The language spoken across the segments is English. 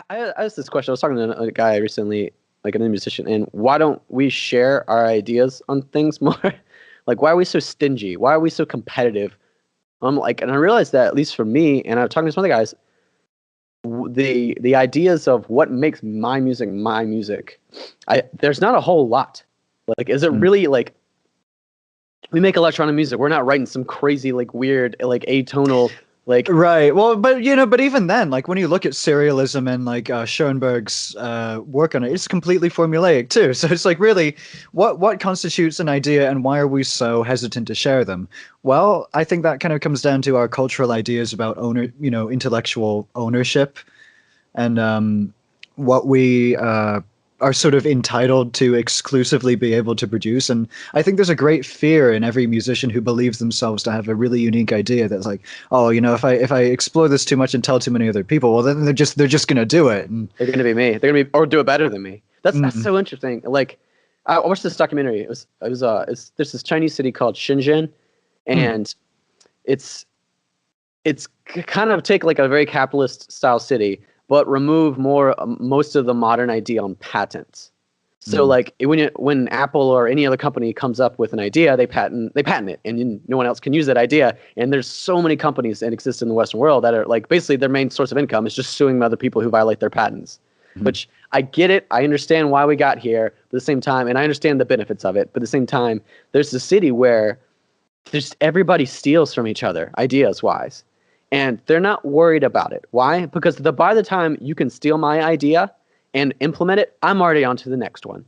I asked this question. I was talking to a guy recently, like a new musician, and why don't we share our ideas on things more? Like, why are we so stingy? Why are we so competitive? Like, and I realized that at least for me, and I was talking to some other guys, the ideas of what makes my music, there's not a whole lot. Like, is it really like we make electronic music? We're not writing some crazy like weird like atonal like Right. Well, but but even then, like when you look at serialism and like Schoenberg's work on it, it's completely formulaic too. So it's like really, what constitutes an idea, and why are we so hesitant to share them? Well, I think that kind of comes down to our cultural ideas about intellectual ownership, and what we are sort of entitled to exclusively be able to produce. And I think there's a great fear in every musician who believes themselves to have a really unique idea that's like, oh, if I explore this too much and tell too many other people, well, then they're just gonna do it. And they're gonna be me. They're gonna be or do it better than me. That's mm, so interesting. Like I watched this documentary. There's this Chinese city called Shenzhen, mm, and it's kind of take like a very capitalist style city, but remove most of the modern idea on patents. So mm. like when Apple or any other company comes up with an idea, they patent it, and no one else can use that idea. And there's so many companies that exist in the Western world that are like basically their main source of income is just suing other people who violate their patents. Which I get it, I understand why we got here, but at the same time, and I understand the benefits of it, but at the same time, there's a city where just everybody steals from each other, ideas wise, and they're not worried about it. Why? Because by the time you can steal my idea and implement it, I'm already on to the next one.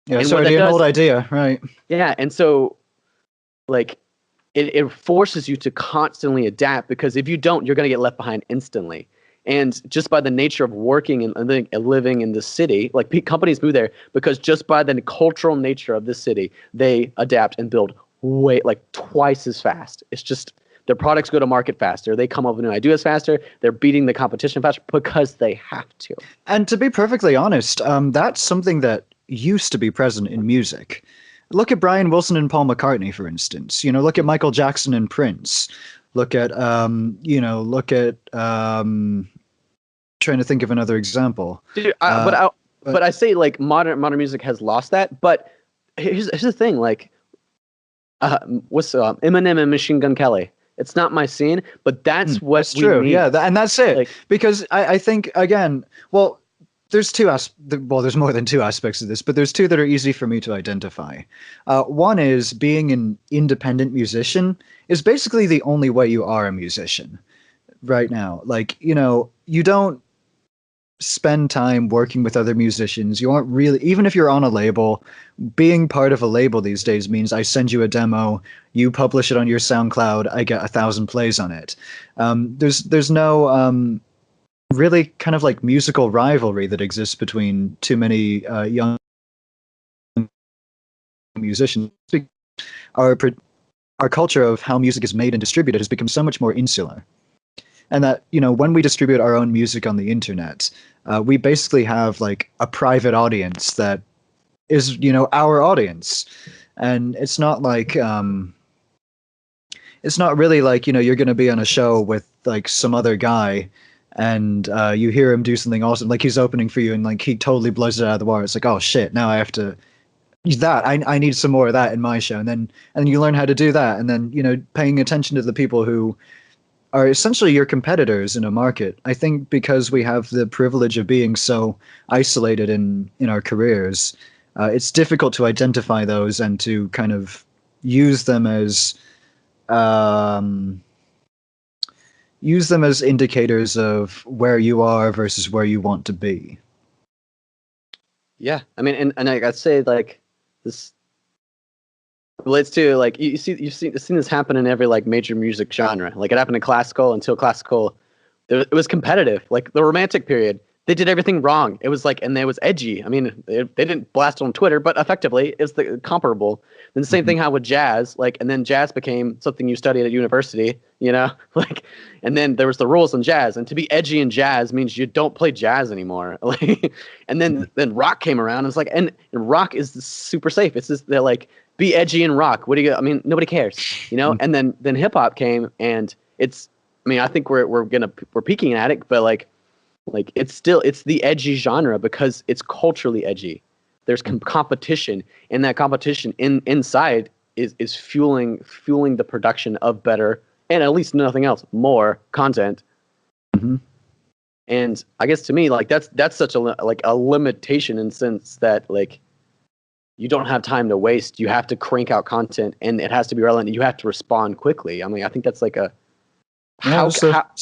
Yeah, And it's what that already an does, old idea, right? yeah, and so like it forces you to constantly adapt, because if you don't, you're going to get left behind instantly. And just by the nature of working and living in the city, like companies move there because just by the cultural nature of the city, they adapt and build way like twice as fast. It's just their products go to market faster. They come up with new ideas faster. They're beating the competition faster because they have to. And to be perfectly honest, that's something that used to be present in music. Look at Brian Wilson and Paul McCartney, for instance. Look at Michael Jackson and Prince. Look at trying to think of another example. Dude, Uh, but but I say like modern music has lost that. But here's the thing, like what's Eminem and Machine Gun Kelly. It's not my scene, but that's what that's we true. Yeah, need. and that's it. Like, Because I think again, well, there's more than two aspects of this, but there's two that are easy for me to identify. One is being an independent musician is basically the only way you are a musician right now. Like, you don't spend time working with other musicians. You aren't really, even if you're on a label, being part of a label these days means I send you a demo, you publish it on your SoundCloud, I get 1,000 plays on it. There's no really kind of like musical rivalry that exists between too many young musicians. Our our culture of how music is made and distributed has become so much more insular. And that, when we distribute our own music on the internet, we basically have like a private audience that is, our audience. And it's not really like, you're going to be on a show with like some other guy and you hear him do something awesome, like he's opening for you and like he totally blows it out of the water. It's like, oh shit, now I have to that I need some more of that in my show. And then you learn how to do that, and then paying attention to the people who are essentially your competitors in a market. I think because we have the privilege of being so isolated in our careers, it's difficult to identify those and to kind of use them as um, indicators of where you are versus where you want to be. yeah, I mean, and I'd say like this relates to like you've seen this happen in every like major music genre. Like it happened in classical until classical. It was competitive. Like the Romantic period, they did everything wrong. It was like, and it was edgy. I mean, they didn't blast on Twitter, but effectively, it's the comparable. And the same Mhm. thing how with jazz, like, and then jazz became something you studied at university, like, and then there was the rules in jazz, and to be edgy in jazz means you don't play jazz anymore. Like, and then rock came around. And it's like, and rock is super safe. It's just they're like be edgy in rock. What do you? I mean, nobody cares. And then hip hop came, and it's. I mean, I think we're peaking at it, but like Like it's the edgy genre because it's culturally edgy. There's competition, and that competition inside is fueling the production of better, and at least nothing else, more content. Mm-hmm. And I guess to me, like that's such a limitation in the sense that like you don't have time to waste. You have to crank out content, and it has to be relevant. You have to respond quickly. I mean, I think that's like a Yeah, how